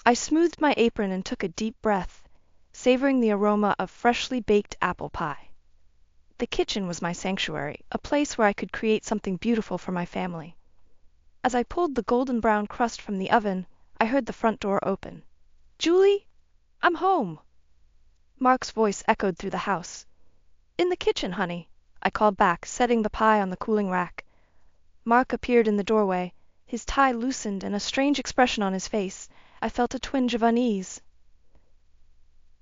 I smoothed my apron and took a deep breath, savoring the aroma of freshly baked apple pie. The kitchen was my sanctuary, a place where I could create something beautiful for my family. As I pulled the golden brown crust from the oven, I heard the front door open. "Julie, I'm home!" Mark's voice echoed through the house. "In the kitchen, honey," I called back, setting the pie on the cooling rack. Mark appeared in the doorway, his tie loosened and a strange expression on his face. I felt a twinge of unease.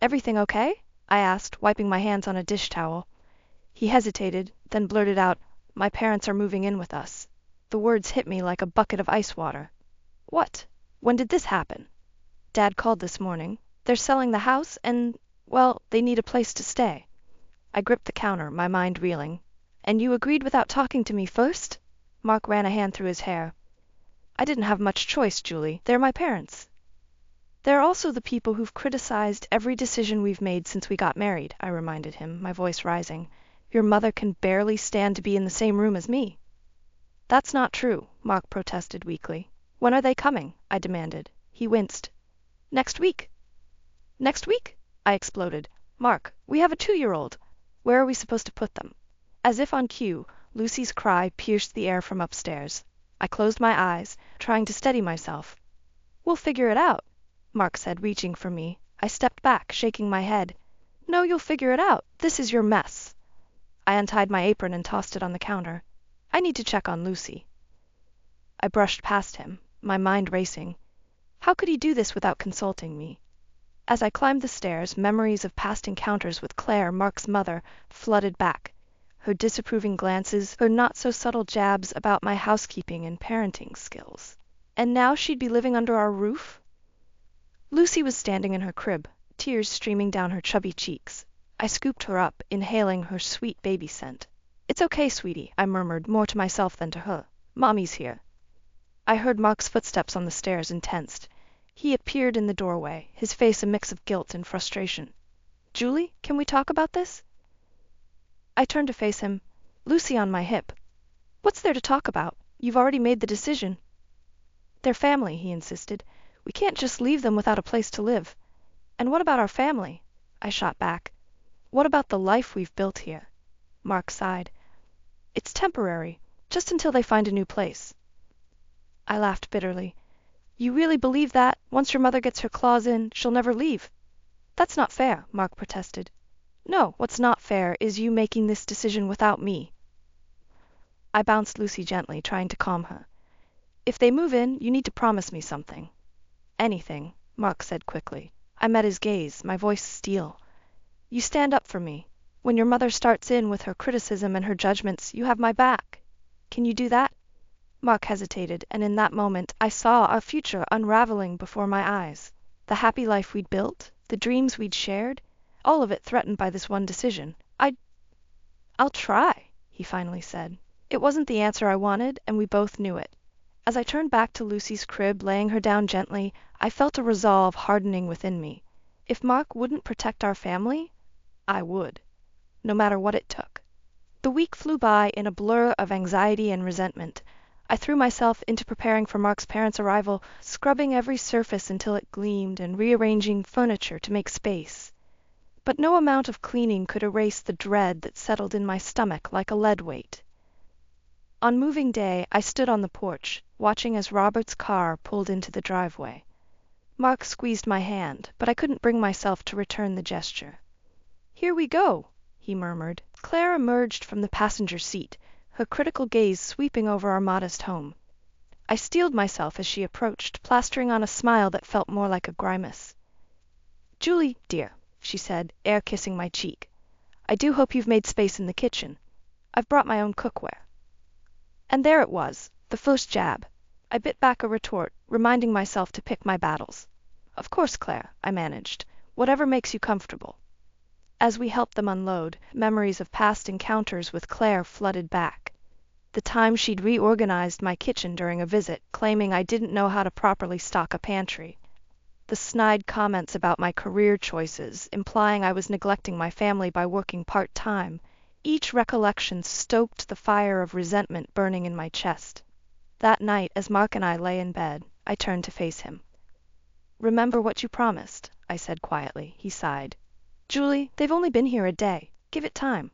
"Everything okay?" I asked, wiping my hands on a dish towel. He hesitated, then blurted out, "My parents are moving in with us." The words hit me like a bucket of ice water. "What? When did this happen?" "Dad called this morning. They're selling the house and, well, they need a place to stay." I gripped the counter, my mind reeling. "And you agreed without talking to me first?" Mark ran a hand through his hair. "I didn't have much choice, Julie. They're my parents." "They're also the people who've criticized every decision we've made since we got married," I reminded him, my voice rising. "Your mother can barely stand to be in the same room as me." "That's not true," Mark protested weakly. "When are they coming?" I demanded. He winced. "Next week." "Next week?" I exploded. "Mark, we have a 2-year-old. Where are we supposed to put them?" As if on cue, Lucy's cry pierced the air from upstairs. I closed my eyes, trying to steady myself. "We'll figure it out," Mark said, reaching for me. I stepped back, shaking my head. "No, you'll figure it out. This is your mess." I untied my apron and tossed it on the counter. "I need to check on Lucy." I brushed past him, my mind racing. How could he do this without consulting me? As I climbed the stairs, memories of past encounters with Claire, Mark's mother, flooded back. Her disapproving glances, her not-so-subtle jabs about my housekeeping and parenting skills. And now she'd be living under our roof? Lucy was standing in her crib, tears streaming down her chubby cheeks. I scooped her up, inhaling her sweet baby scent. "It's okay, sweetie," I murmured, more to myself than to her. "Mommy's here." I heard Mark's footsteps on the stairs and tensed. He appeared in the doorway, his face a mix of guilt and frustration. "Julie, can we talk about this?" I turned to face him, Lucy on my hip. "What's there to talk about? You've already made the decision." "They're family," he insisted. "We can't just leave them without a place to live." "And what about our family?" I shot back. "What about the life we've built here?" Mark sighed. "It's temporary, just until they find a new place." I laughed bitterly. "You really believe that, once your mother gets her claws in, she'll never leave?" "That's not fair," Mark protested. "No, what's not fair is you making this decision without me." I bounced Lucy gently, trying to calm her. "If they move in, you need to promise me something." "Anything," Mark said quickly. I met his gaze, my voice steel. "You stand up for me. When your mother starts in with her criticism and her judgments, you have my back. Can you do that?" Mark hesitated, and in that moment I saw our future unraveling before my eyes. The happy life we'd built, the dreams we'd shared, all of it threatened by this one decision. "I'll try," he finally said. It wasn't the answer I wanted, and we both knew it. As I turned back to Lucy's crib, laying her down gently, I felt a resolve hardening within me. If Mark wouldn't protect our family, I would, no matter what it took. The week flew by in a blur of anxiety and resentment. I threw myself into preparing for Mark's parents' arrival, scrubbing every surface until it gleamed and rearranging furniture to make space. But no amount of cleaning could erase the dread that settled in my stomach like a lead weight. On moving day, I stood on the porch, watching as Robert's car pulled into the driveway. Mark squeezed my hand, but I couldn't bring myself to return the gesture. "Here we go," he murmured. Claire emerged from the passenger seat, her critical gaze sweeping over our modest home. I steeled myself as she approached, plastering on a smile that felt more like a grimace. "Julie, dear," she said, air-kissing my cheek, "I do hope you've made space in the kitchen. I've brought my own cookware." And there it was, the first jab. I bit back a retort, reminding myself to pick my battles. "Of course, Claire," I managed. "Whatever makes you comfortable." As we helped them unload, memories of past encounters with Claire flooded back. The time she'd reorganized my kitchen during a visit, claiming I didn't know how to properly stock a pantry. The snide comments about my career choices, implying I was neglecting my family by working part-time. Each recollection stoked the fire of resentment burning in my chest. That night, as Mark and I lay in bed, I turned to face him. Remember what you promised, I said quietly. He sighed. Julie, they've only been here a day. Give it time.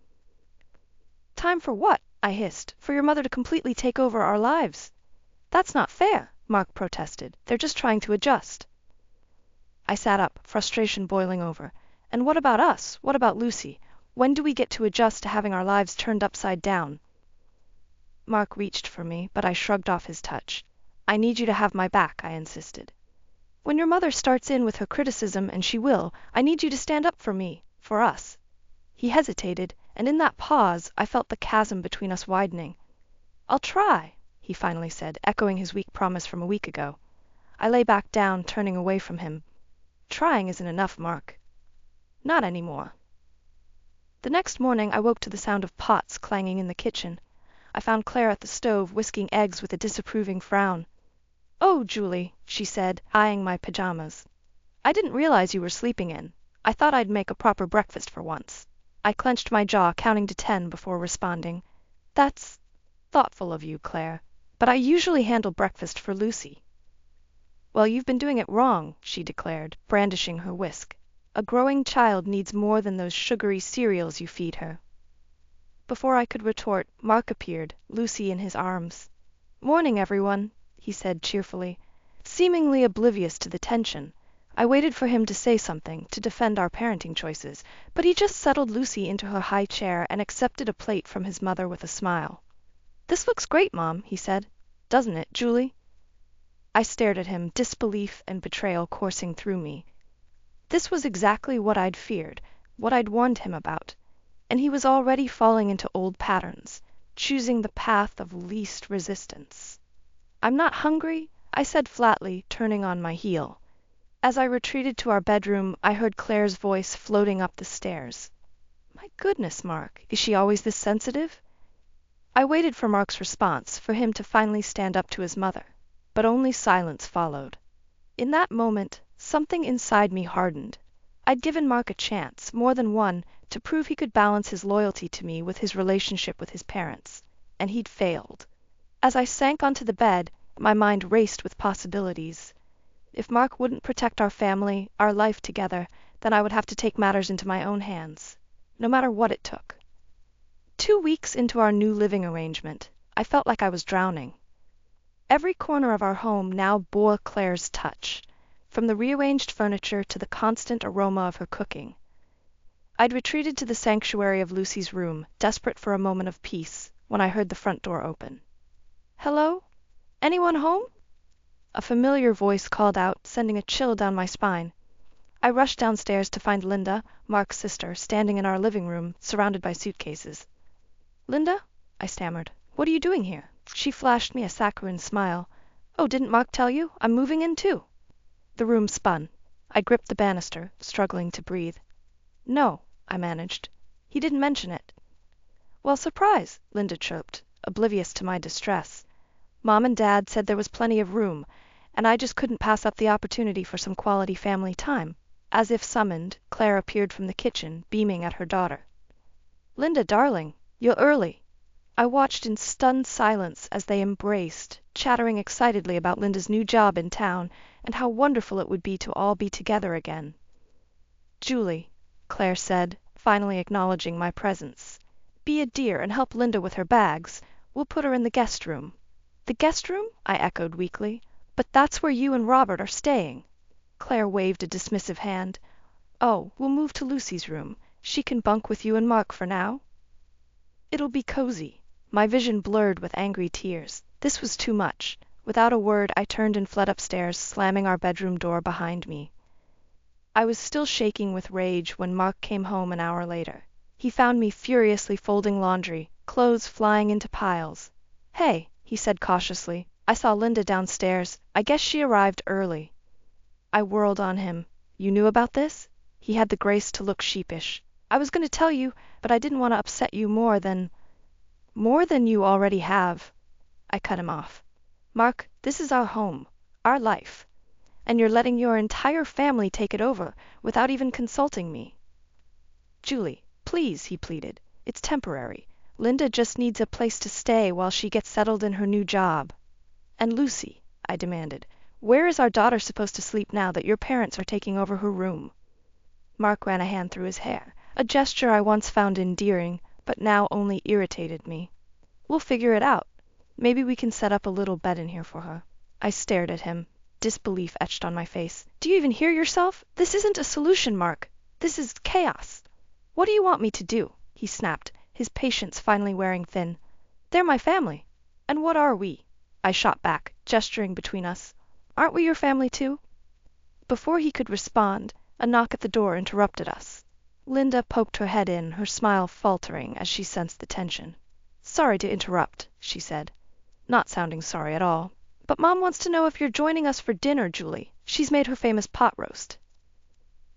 Time for what? I hissed. For your mother to completely take over our lives. That's not fair, Mark protested. They're just trying to adjust. I sat up, frustration boiling over. And what about us? What about Lucy? When do we get to adjust to having our lives turned upside down? Mark reached for me, but I shrugged off his touch. I need you to have my back, I insisted. When your mother starts in with her criticism, and she will, I need you to stand up for me, for us. He hesitated, and in that pause I felt the chasm between us widening. I'll try, he finally said, echoing his weak promise from a week ago. I lay back down, turning away from him. Trying isn't enough, Mark. Not anymore. The next morning I woke to the sound of pots clanging in the kitchen. I found Claire at the stove whisking eggs with a disapproving frown. Oh, Julie, she said, eyeing my pajamas. I didn't realize you were sleeping in. I thought I'd make a proper breakfast for once. I clenched my jaw, counting to 10 before responding. That's thoughtful of you, Claire, but I usually handle breakfast for Lucy. Well, you've been doing it wrong, she declared, brandishing her whisk. A growing child needs more than those sugary cereals you feed her. Before I could retort, Mark appeared, Lucy in his arms. Morning, everyone, he said cheerfully, seemingly oblivious to the tension. I waited for him to say something, to defend our parenting choices, but he just settled Lucy into her high chair and accepted a plate from his mother with a smile. This looks great, Mom, he said. Doesn't it, Julie? I stared at him, disbelief and betrayal coursing through me. This was exactly what I'd feared, what I'd warned him about, and he was already falling into old patterns, choosing the path of least resistance. I'm not hungry, I said flatly, turning on my heel. As I retreated to our bedroom, I heard Claire's voice floating up the stairs. My goodness, Mark, is she always this sensitive? I waited for Mark's response, for him to finally stand up to his mother, but only silence followed. In that moment, something inside me hardened. I'd given Mark a chance, more than one, to prove he could balance his loyalty to me with his relationship with his parents, and he'd failed. As I sank onto the bed, my mind raced with possibilities. If Mark wouldn't protect our family, our life together, then I would have to take matters into my own hands, no matter what it took. 2 weeks into our new living arrangement, I felt like I was drowning. Every corner of our home now bore Claire's touch, from the rearranged furniture to the constant aroma of her cooking. I'd retreated to the sanctuary of Lucy's room, desperate for a moment of peace, when I heard the front door open. Hello? Anyone home? A familiar voice called out, sending a chill down my spine. I rushed downstairs to find Linda, Mark's sister, standing in our living room, surrounded by suitcases. Linda? I stammered. What are you doing here? She flashed me a saccharine smile. Oh, didn't Mark tell you? I'm moving in too. The room spun. I gripped the banister, struggling to breathe. No, I managed. He didn't mention it. Well, surprise, Linda chirped, oblivious to my distress. Mom and Dad said there was plenty of room, and I just couldn't pass up the opportunity for some quality family time. As if summoned, Claire appeared from the kitchen, beaming at her daughter. Linda, darling, you're early. I watched in stunned silence as they embraced, chattering excitedly about Linda's new job in town and how wonderful it would be to all be together again. Julie, Claire said, finally acknowledging my presence. Be a dear and help Linda with her bags. We'll put her in the guest room. The guest room? I echoed weakly. But that's where you and Robert are staying. Claire waved a dismissive hand. Oh, we'll move to Lucy's room. She can bunk with you and Mark for now. It'll be cozy. My vision blurred with angry tears. This was too much. Without a word, I turned and fled upstairs, slamming our bedroom door behind me. I was still shaking with rage when Mark came home an hour later. He found me furiously folding laundry, clothes flying into piles. Hey, he said cautiously. I saw Linda downstairs. I guess she arrived early. I whirled on him. You knew about this? He had the grace to look sheepish. I was going to tell you, but I didn't want to upset you more than you already have. I cut him off. Mark, this is our home, our life, and you're letting your entire family take it over without even consulting me. Julie, please, he pleaded. It's temporary. Linda just needs a place to stay while she gets settled in her new job. And Lucy, I demanded, Where is our daughter supposed to sleep now that your parents are taking over her room? Mark ran a hand through his hair, a gesture I once found endearing, but now only irritated me. We'll figure it out. Maybe we can set up a little bed in here for her. I stared at him, disbelief etched on my face. Do you even hear yourself? This isn't a solution, Mark. This is chaos. What do you want me to do? He snapped, his patience finally wearing thin. They're my family. And what are we? I shot back, gesturing between us. Aren't we your family too? Before he could respond, a knock at the door interrupted us. Linda poked her head in, her smile faltering as she sensed the tension. Sorry to interrupt, she said, not sounding sorry at all. But Mom wants to know if you're joining us for dinner, Julie. She's made her famous pot roast.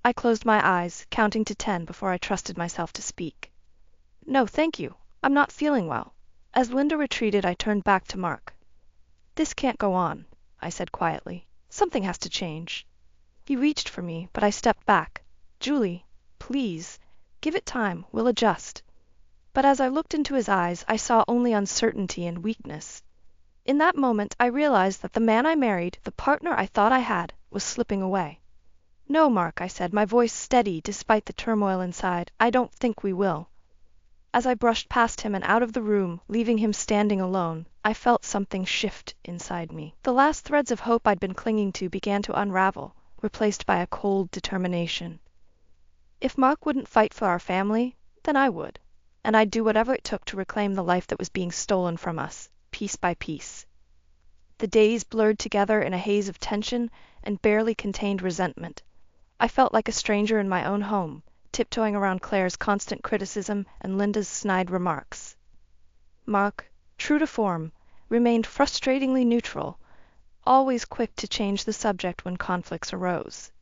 I closed my eyes, counting to 10 before I trusted myself to speak. No, thank you. I'm not feeling well. As Linda retreated, I turned back to Mark. This can't go on, I said quietly. Something has to change. He reached for me, but I stepped back. Julie, please, give it time. We'll adjust. But as I looked into his eyes, I saw only uncertainty and weakness. In that moment, I realized that the man I married, the partner I thought I had, was slipping away. No, Mark, I said, my voice steady despite the turmoil inside. I don't think we will. As I brushed past him and out of the room, leaving him standing alone, I felt something shift inside me. The last threads of hope I'd been clinging to began to unravel, replaced by a cold determination. If Mark wouldn't fight for our family, then I would, and I'd do whatever it took to reclaim the life that was being stolen from us, piece by piece. The days blurred together in a haze of tension and barely contained resentment. I felt like a stranger in my own home, tiptoeing around Claire's constant criticism and Linda's snide remarks. Mark, true to form, remained frustratingly neutral, always quick to change the subject when conflicts arose.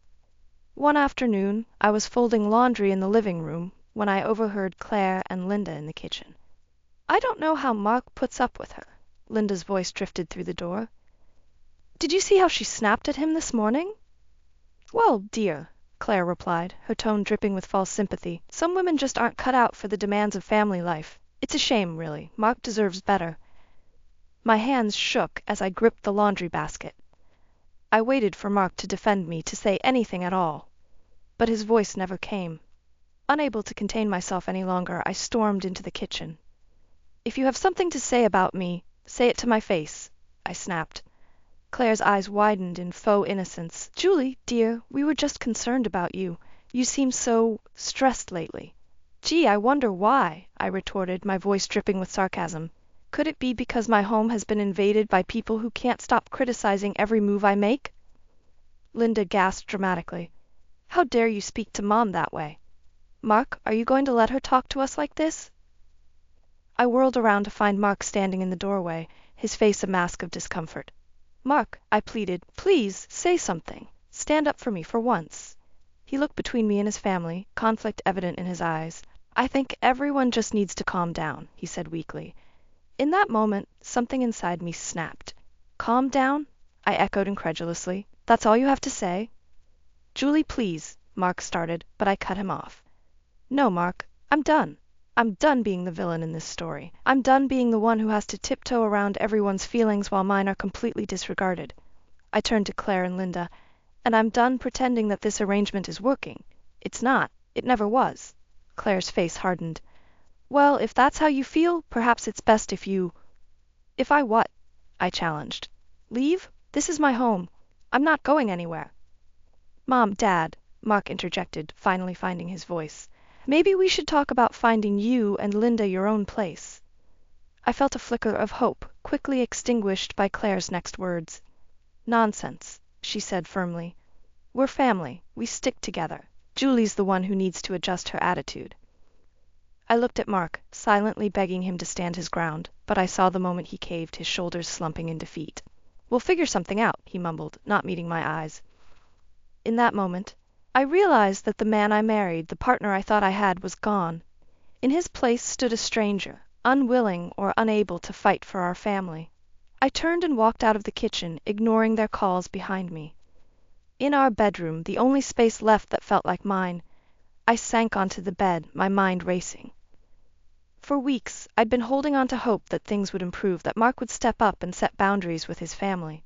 One afternoon, I was folding laundry in the living room when I overheard Claire and Linda in the kitchen. I don't know how Mark puts up with her. Linda's voice drifted through the door. Did you see how she snapped at him this morning? Well, dear, Claire replied, her tone dripping with false sympathy, some women just aren't cut out for the demands of family life. It's a shame, really. Mark deserves better. My hands shook as I gripped the laundry basket. I waited for Mark to defend me, to say anything at all. But his voice never came. Unable to contain myself any longer, I stormed into the kitchen. If you have something to say about me, say it to my face, I snapped. Claire's eyes widened in faux innocence. Julie, dear, we were just concerned about you. You seem so stressed lately. Gee, I wonder why, I retorted, my voice dripping with sarcasm. Could it be because my home has been invaded by people who can't stop criticizing every move I make? Linda gasped dramatically. How dare you speak to Mom that way? Mark, are you going to let her talk to us like this? I whirled around to find Mark standing in the doorway, his face a mask of discomfort. Mark, I pleaded, please, say something. Stand up for me for once. He looked between me and his family, conflict evident in his eyes. I think everyone just needs to calm down, he said weakly. In that moment, something inside me snapped. Calm down? I echoed incredulously. That's all you have to say? Julie, please, Mark started, but I cut him off. No, Mark, I'm done. I'm done being the villain in this story. I'm done being the one who has to tiptoe around everyone's feelings while mine are completely disregarded. I turned to Claire and Linda, and I'm done pretending that this arrangement is working. It's not. It never was. Claire's face hardened. Well, if that's how you feel, perhaps it's best if you... If I what? I challenged. Leave? This is my home. I'm not going anywhere. Mom, Dad, Mark interjected, finally finding his voice. Maybe we should talk about finding you and Linda your own place. I felt a flicker of hope, quickly extinguished by Claire's next words. Nonsense, she said firmly. We're family. We stick together. Julie's the one who needs to adjust her attitude. I looked at Mark, silently begging him to stand his ground, but I saw the moment he caved, his shoulders slumping in defeat. We'll figure something out, he mumbled, not meeting my eyes. In that moment, I realized that the man I married, the partner I thought I had, was gone. In his place stood a stranger, unwilling or unable to fight for our family. I turned and walked out of the kitchen, ignoring their calls behind me. In our bedroom, the only space left that felt like mine, I sank onto the bed, my mind racing. For weeks, I'd been holding on to hope that things would improve, that Mark would step up and set boundaries with his family.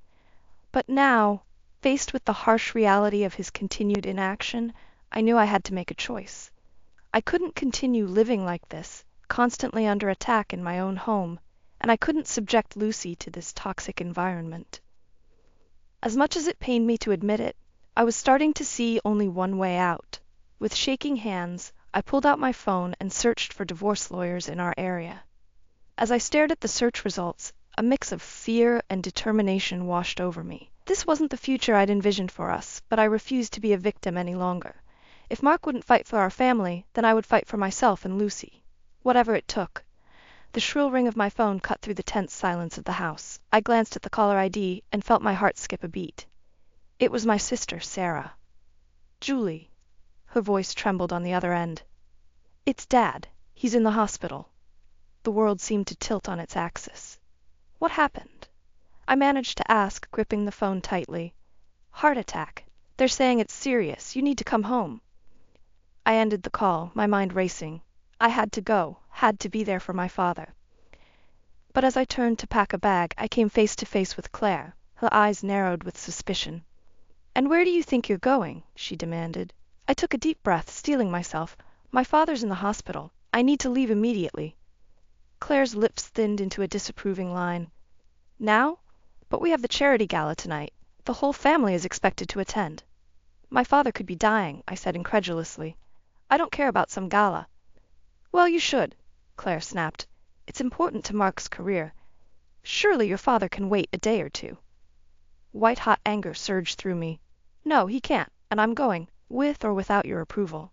But now, Faced with the harsh reality of his continued inaction, I knew I had to make a choice. I couldn't continue living like this, constantly under attack in my own home, and I couldn't subject Lucy to this toxic environment. As much as it pained me to admit it, I was starting to see only one way out. With shaking hands, I pulled out my phone and searched for divorce lawyers in our area. As I stared at the search results, a mix of fear and determination washed over me. This wasn't the future I'd envisioned for us, but I refused to be a victim any longer. If Mark wouldn't fight for our family, then I would fight for myself and Lucy. Whatever it took. The shrill ring of my phone cut through the tense silence of the house. I glanced at the caller ID and felt my heart skip a beat. It was my sister, Sarah. "Julie." Her voice trembled on the other end. "It's Dad. He's in the hospital." The world seemed to tilt on its axis. "What happened?" I managed to ask, gripping the phone tightly. "Heart attack. They're saying it's serious. You need to come home." I ended the call, my mind racing. I had to go, had to be there for my father. But as I turned to pack a bag, I came face to face with Claire. Her eyes narrowed with suspicion. "And where do you think you're going?" she demanded. I took a deep breath, steeling myself. "My father's in the hospital. I need to leave immediately." Claire's lips thinned into a disapproving line. "Now? But we have the charity gala tonight. The whole family is expected to attend." "My father could be dying," I said incredulously. "I don't care about some gala." "Well, you should," Claire snapped. "It's important to Mark's career. Surely your father can wait a day or two." White-hot anger surged through me. "No, he can't, and I'm going, with or without your approval."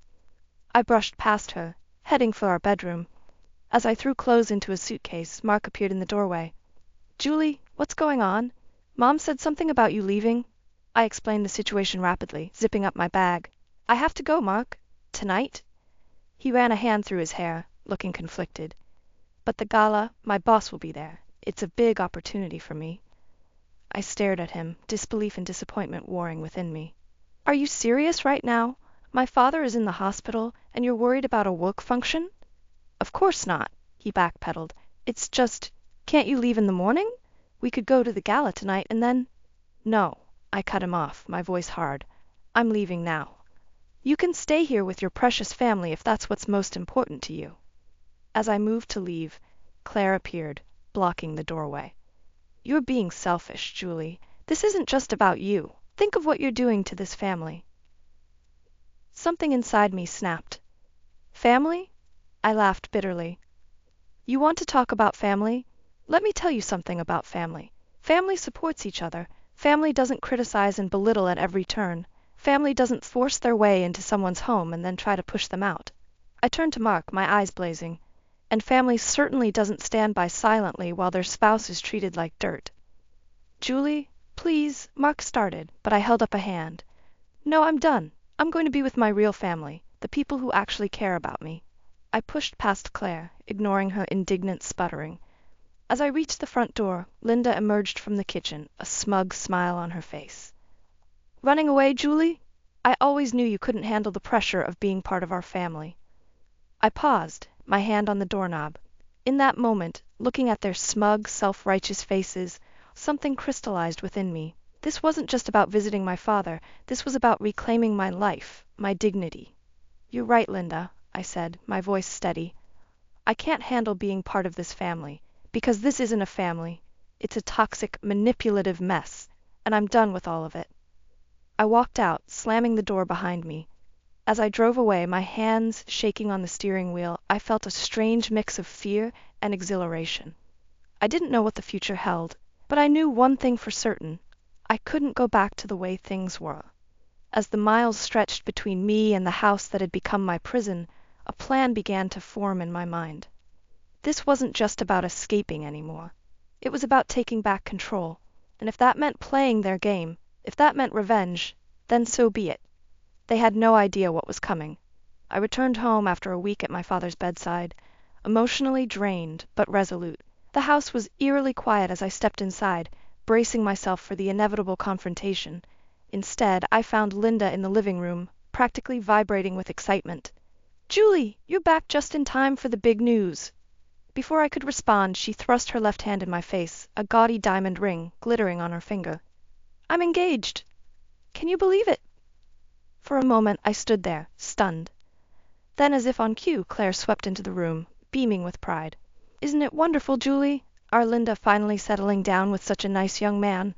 I brushed past her, heading for our bedroom. As I threw clothes into a suitcase, Mark appeared in the doorway. "Julie, what's going on? Mom said something about you leaving." I explained the situation rapidly, zipping up my bag. "I have to go, Mark." "Tonight?" He ran a hand through his hair, looking conflicted. "But the gala, my boss will be there. It's a big opportunity for me." I stared at him, disbelief and disappointment warring within me. "Are you serious right now? My father is in the hospital, and you're worried about a work function?" "Of course not," he backpedaled. "It's just, can't you leave in the morning? We could go to the gala tonight and then—" "No," I cut him off, my voice hard. "I'm leaving now. You can stay here with your precious family if that's what's most important to you." As I moved to leave, Claire appeared, blocking the doorway. "You're being selfish, Julie. This isn't just about you. Think of what you're doing to this family." Something inside me snapped. "Family?" I laughed bitterly. "You want to talk about family? Let me tell you something about family. Family supports each other. Family doesn't criticize and belittle at every turn. Family doesn't force their way into someone's home and then try to push them out." I turned to Mark, my eyes blazing. "And family certainly doesn't stand by silently while their spouse is treated like dirt." "Julie, please," Mark started, but I held up a hand. "No, I'm done. I'm going to be with my real family, the people who actually care about me." I pushed past Claire, ignoring her indignant sputtering. As I reached the front door, Linda emerged from the kitchen, a smug smile on her face. "Running away, Julie? I always knew you couldn't handle the pressure of being part of our family." I paused, my hand on the doorknob. In that moment, looking at their smug, self-righteous faces, something crystallized within me. This wasn't just about visiting my father. This was about reclaiming my life, my dignity. "You're right, Linda," I said, my voice steady. "I can't handle being part of this family, because this isn't a family. It's a toxic, manipulative mess, and I'm done with all of it." I walked out, slamming the door behind me. As I drove away, my hands shaking on the steering wheel, I felt a strange mix of fear and exhilaration. I didn't know what the future held, but I knew one thing for certain. I couldn't go back to the way things were. As the miles stretched between me and the house that had become my prison, a plan began to form in my mind. This wasn't just about escaping anymore. It was about taking back control, and if that meant playing their game, if that meant revenge, then so be it. They had no idea what was coming. I returned home after a week at my father's bedside, emotionally drained but resolute. The house was eerily quiet as I stepped inside, bracing myself for the inevitable confrontation. Instead, I found Linda in the living room, practically vibrating with excitement. "Julie, you're back just in time for the big news." Before I could respond, she thrust her left hand in my face, a gaudy diamond ring glittering on her finger. "I'm engaged." Can you believe it?" For a moment I stood there, stunned. Then, as if on cue, Claire swept into the room, beaming with pride. "Isn't it wonderful, Julie? Our Linda finally settling down with such a nice young man."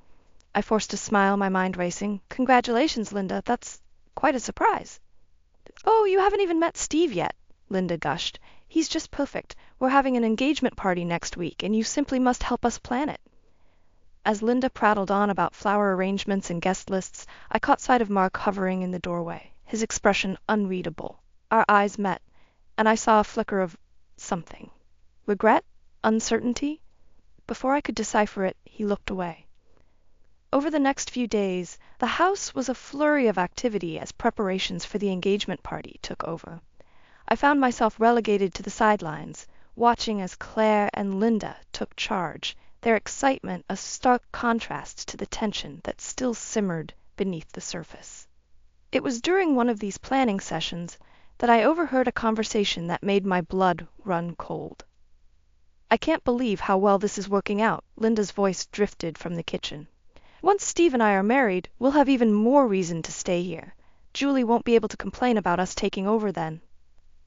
I forced a smile, my mind racing. "Congratulations, Linda. That's quite a surprise." "Oh, you haven't even met Steve yet," Linda gushed. "He's just perfect. We're having an engagement party next week, and you simply must help us plan it." As Linda prattled on about flower arrangements and guest lists, I caught sight of Mark hovering in the doorway, his expression unreadable. Our eyes met, and I saw a flicker of something. Regret? Uncertainty? Before I could decipher it, he looked away. Over the next few days, the house was a flurry of activity as preparations for the engagement party took over. I found myself relegated to the sidelines, watching as Claire and Linda took charge, their excitement a stark contrast to the tension that still simmered beneath the surface. It was during one of these planning sessions that I overheard a conversation that made my blood run cold. "I can't believe how well this is working out," Linda's voice drifted from the kitchen. "Once Steve and I are married, we'll have even more reason to stay here. Julie won't be able to complain about us taking over then."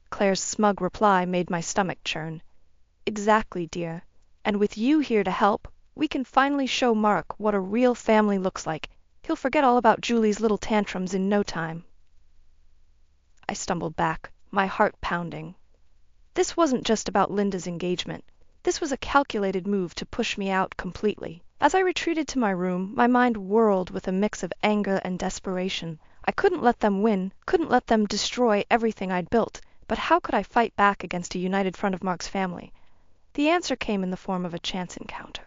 Claire's smug reply made my stomach churn. "Exactly, dear. And with you here to help, we can finally show Mark what a real family looks like. He'll forget all about Julie's little tantrums in no time." I stumbled back, my heart pounding. This wasn't just about Linda's engagement. This was a calculated move to push me out completely. As I retreated to my room, my mind whirled with a mix of anger and desperation. I couldn't let them win, couldn't let them destroy everything I'd built, but how could I fight back against a united front of Mark's family? The answer came in the form of a chance encounter.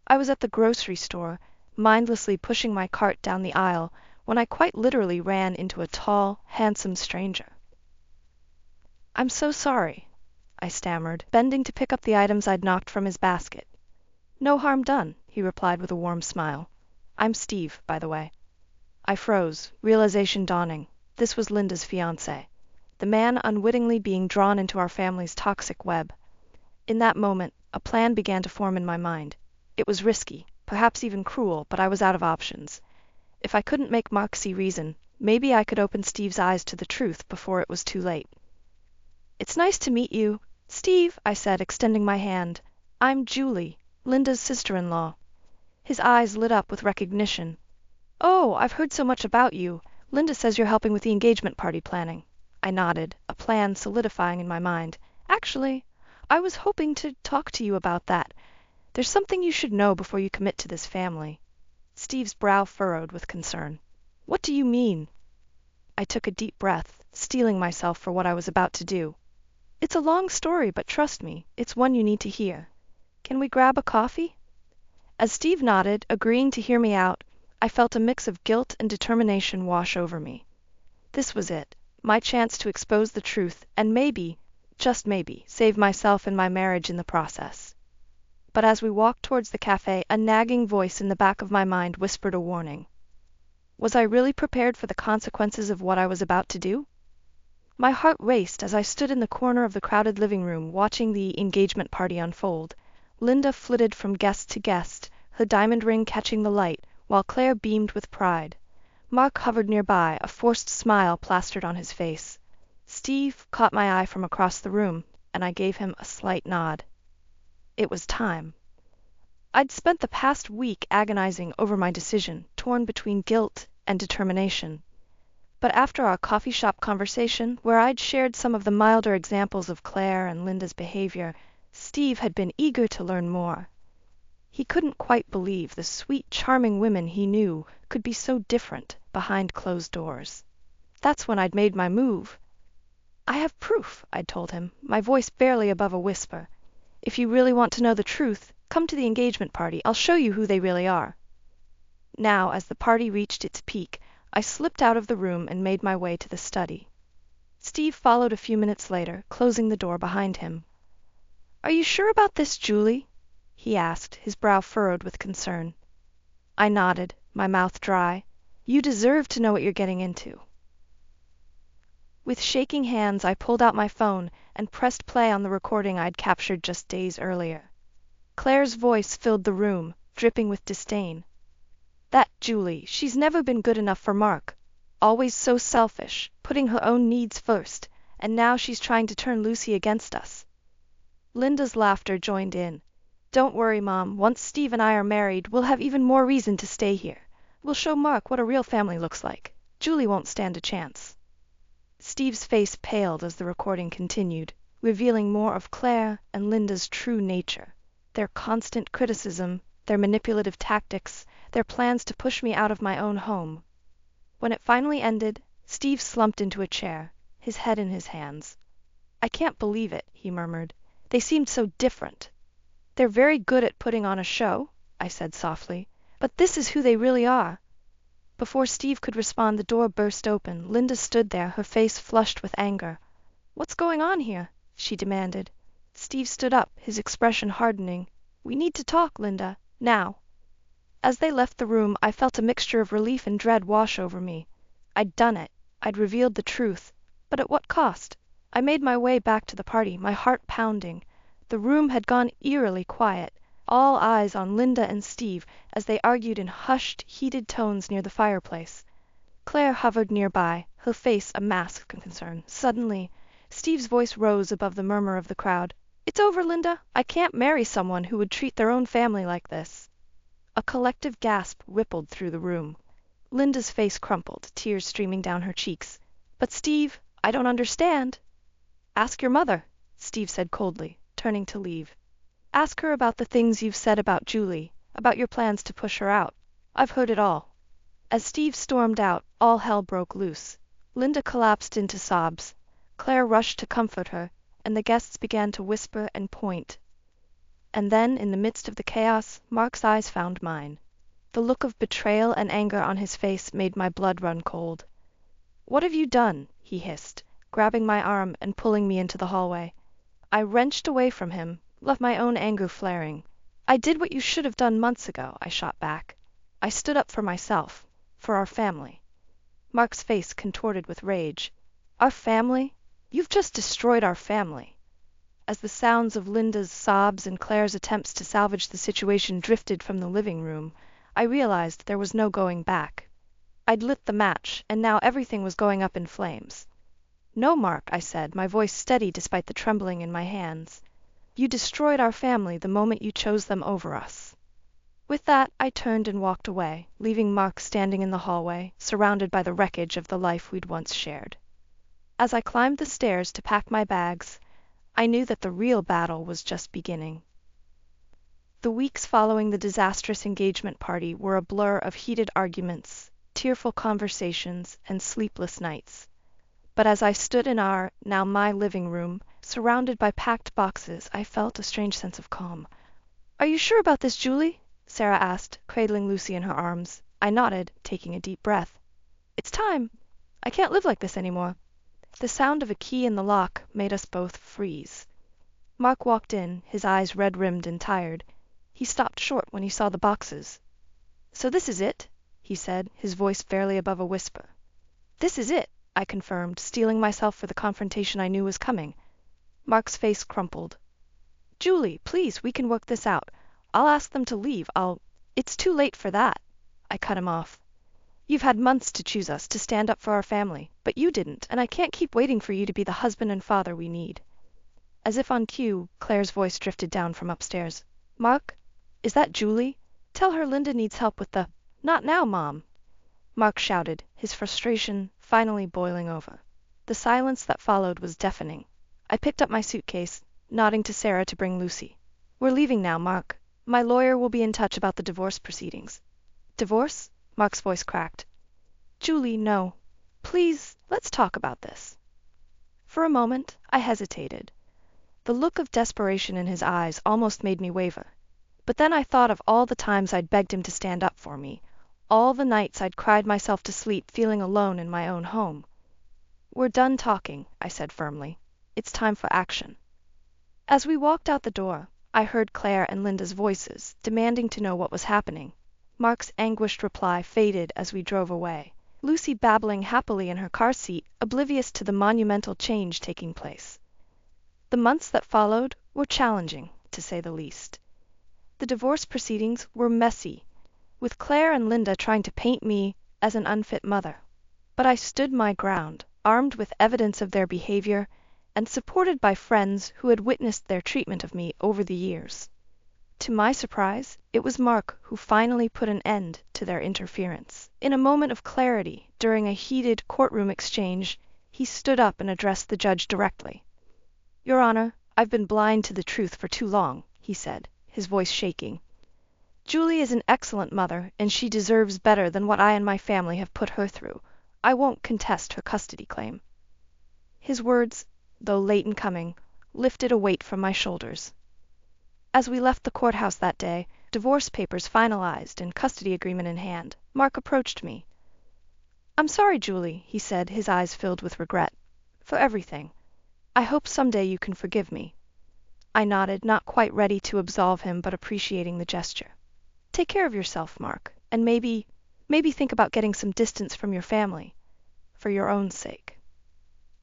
I was at the grocery store, mindlessly pushing my cart down the aisle, when I quite literally ran into a tall, handsome stranger. "I'm so sorry," I stammered, bending to pick up the items I'd knocked from his basket. "No harm done," he replied with a warm smile. "I'm Steve, by the way." I froze, realization dawning. This was Linda's fiancé, the man unwittingly being drawn into our family's toxic web. In that moment, a plan began to form in my mind. It was risky, perhaps even cruel, but I was out of options. If I couldn't make Mark see reason, maybe I could open Steve's eyes to the truth before it was too late. "It's nice to meet you, Steve," I said, extending my hand. "I'm Julie, Linda's sister-in-law." His eyes lit up with recognition. "Oh, I've heard so much about you. Linda says you're helping with the engagement party planning." I nodded, a plan solidifying in my mind. "Actually, I was hoping to talk to you about that. There's something you should know before you commit to this family." Steve's brow furrowed with concern. "What do you mean?" I took a deep breath, steeling myself for what I was about to do. "It's a long story, but trust me, it's one you need to hear. Can we grab a coffee?" As Steve nodded, agreeing to hear me out, I felt a mix of guilt and determination wash over me. This was it, my chance to expose the truth and maybe, just maybe, save myself and my marriage in the process. But as we walked towards the cafe, a nagging voice in the back of my mind whispered a warning. Was I really prepared for the consequences of what I was about to do? My heart raced as I stood in the corner of the crowded living room watching the engagement party unfold. Linda flitted from guest to guest, her diamond ring catching the light, while Claire beamed with pride. Mark hovered nearby, a forced smile plastered on his face. Steve caught my eye from across the room, and I gave him a slight nod. It was time. I'd spent the past week agonizing over my decision, torn between guilt and determination. But after our coffee shop conversation, where I'd shared some of the milder examples of Claire and Linda's behavior, Steve had been eager to learn more. He couldn't quite believe the sweet, charming women he knew could be so different behind closed doors. That's when I'd made my move. "I have proof," I'd told him, my voice barely above a whisper. "If you really want to know the truth, come to the engagement party. I'll show you who they really are." Now, as the party reached its peak, I slipped out of the room and made my way to the study. Steve followed a few minutes later, closing the door behind him. "Are you sure about this, Julie?" he asked, his brow furrowed with concern. I nodded, my mouth dry. "You deserve to know what you're getting into." With shaking hands, I pulled out my phone and pressed play on the recording I'd captured just days earlier. Claire's voice filled the room, dripping with disdain. That Julie, she's never been good enough for Mark. Always so selfish, putting her own needs first, and now she's trying to turn Lucy against us. Linda's laughter joined in. Don't worry, Mom. Once Steve and I are married, we'll have even more reason to stay here. We'll show Mark what a real family looks like. Julie won't stand a chance. Steve's face paled as the recording continued, revealing more of Claire and Linda's true nature. Their constant criticism, their manipulative tactics, their plans to push me out of my own home. When it finally ended, Steve slumped into a chair, his head in his hands. I can't believe it, he murmured. They seemed so different. They're very good at putting on a show, I said softly, but this is who they really are. Before Steve could respond, the door burst open. Linda stood there, her face flushed with anger. What's going on here? She demanded. Steve stood up, his expression hardening. We need to talk, Linda. Now. As they left the room, I felt a mixture of relief and dread wash over me. I'd done it. I'd revealed the truth. But at what cost? I made my way back to the party, my heart pounding. The room had gone eerily quiet, all eyes on Linda and Steve as they argued in hushed, heated tones near the fireplace. Claire hovered nearby, her face a mask of concern. Suddenly, Steve's voice rose above the murmur of the crowd. It's over, Linda. I can't marry someone who would treat their own family like this. A collective gasp rippled through the room. Linda's face crumpled, tears streaming down her cheeks. But Steve, I don't understand. Ask your mother, Steve said coldly, turning to leave. Ask her about the things you've said about Julie, about your plans to push her out. I've heard it all. As Steve stormed out, all hell broke loose. Linda collapsed into sobs. Claire rushed to comfort her, and the guests began to whisper and point. And then, in the midst of the chaos, Mark's eyes found mine. The look of betrayal and anger on his face made my blood run cold. What have you done? He hissed, grabbing my arm and pulling me into the hallway. I wrenched away from him, left my own anger flaring. I did what you should have done months ago, I shot back. I stood up for myself, for our family. Mark's face contorted with rage. Our family? You've just destroyed our family. As the sounds of Linda's sobs and Claire's attempts to salvage the situation drifted from the living room, I realized there was no going back. I'd lit the match, and now everything was going up in flames. No, Mark, I said, my voice steady despite the trembling in my hands. You destroyed our family the moment you chose them over us. With that, I turned and walked away, leaving Mark standing in the hallway, surrounded by the wreckage of the life we'd once shared. As I climbed the stairs to pack my bags, I knew that the real battle was just beginning. The weeks following the disastrous engagement party were a blur of heated arguments, tearful conversations, and sleepless nights. But as I stood in our, now my living room, surrounded by packed boxes, I felt a strange sense of calm. Are you sure about this, Julie? Sarah asked, cradling Lucy in her arms. I nodded, taking a deep breath. It's time. I can't live like this anymore. The sound of a key in the lock made us both freeze. Mark walked in, his eyes red-rimmed and tired. He stopped short when he saw the boxes. So this is it, he said, his voice barely above a whisper. This is it, I confirmed, steeling myself for the confrontation I knew was coming. Mark's face crumpled. Julie, please, we can work this out. I'll ask them to leave. It's too late for that. I cut him off. You've had months to choose us, to stand up for our family, but you didn't, and I can't keep waiting for you to be the husband and father we need. As if on cue, Claire's voice drifted down from upstairs. Mark? Is that Julie? Tell her Linda needs help with the— Not now, Mom! Mark shouted, his frustration finally boiling over. The silence that followed was deafening. I picked up my suitcase, nodding to Sarah to bring Lucy. We're leaving now, Mark. My lawyer will be in touch about the divorce proceedings. Divorce? Mark's voice cracked. Julie, no. Please, let's talk about this. For a moment, I hesitated. The look of desperation in his eyes almost made me waver. But then I thought of all the times I'd begged him to stand up for me, all the nights I'd cried myself to sleep feeling alone in my own home. We're done talking, I said firmly. It's time for action. As we walked out the door, I heard Claire and Linda's voices, demanding to know what was happening. Mark's anguished reply faded as we drove away, Lucy babbling happily in her car seat, oblivious to the monumental change taking place. The months that followed were challenging, to say the least. The divorce proceedings were messy. with Claire and Linda trying to paint me as an unfit mother. But I stood my ground, armed with evidence of their behavior and supported by friends who had witnessed their treatment of me over the years. To my surprise, it was Mark who finally put an end to their interference. In a moment of clarity, during a heated courtroom exchange, he stood up and addressed the judge directly. "Your Honor, I've been blind to the truth for too long," he said, his voice shaking. "Julie is an excellent mother, and she deserves better than what I and my family have put her through. I won't contest her custody claim." His words, though late in coming, lifted a weight from my shoulders. As we left the courthouse that day, divorce papers finalized and custody agreement in hand, Mark approached me. "I'm sorry, Julie," he said, his eyes filled with regret, "for everything. I hope someday you can forgive me." I nodded, not quite ready to absolve him, but appreciating the gesture. "Take care of yourself, Mark, and maybe think about getting some distance from your family, for your own sake."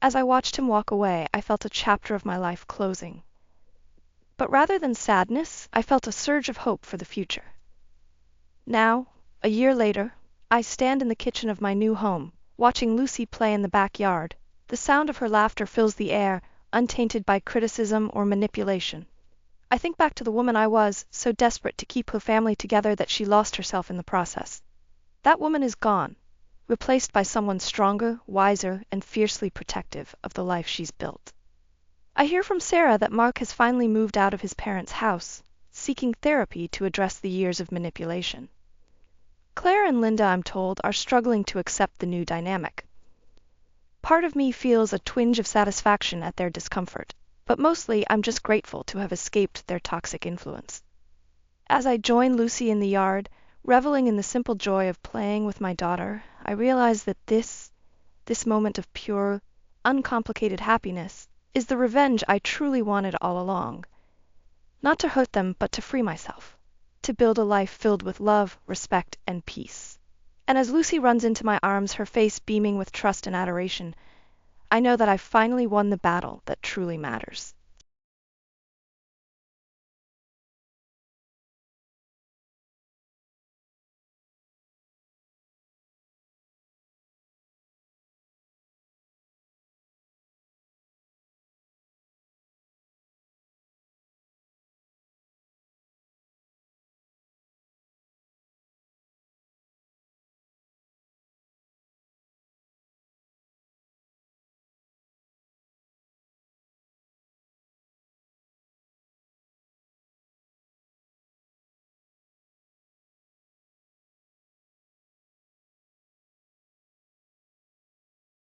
As I watched him walk away, I felt a chapter of my life closing. But rather than sadness, I felt a surge of hope for the future. Now, a year later, I stand in the kitchen of my new home, watching Lucy play in the backyard. The sound of her laughter fills the air, untainted by criticism or manipulation. I think back to the woman I was, so desperate to keep her family together that she lost herself in the process. That woman is gone, replaced by someone stronger, wiser, and fiercely protective of the life she's built. I hear from Sarah that Mark has finally moved out of his parents' house, seeking therapy to address the years of manipulation. Claire and Linda, I'm told, are struggling to accept the new dynamic. Part of me feels a twinge of satisfaction at their discomfort, but mostly I'm just grateful to have escaped their toxic influence. As I join Lucy in the yard, reveling in the simple joy of playing with my daughter, I realize that this moment of pure, uncomplicated happiness is the revenge I truly wanted all along. Not to hurt them, but to free myself, to build a life filled with love, respect, and peace. And as Lucy runs into my arms, her face beaming with trust and adoration, I know that I've finally won the battle that truly matters.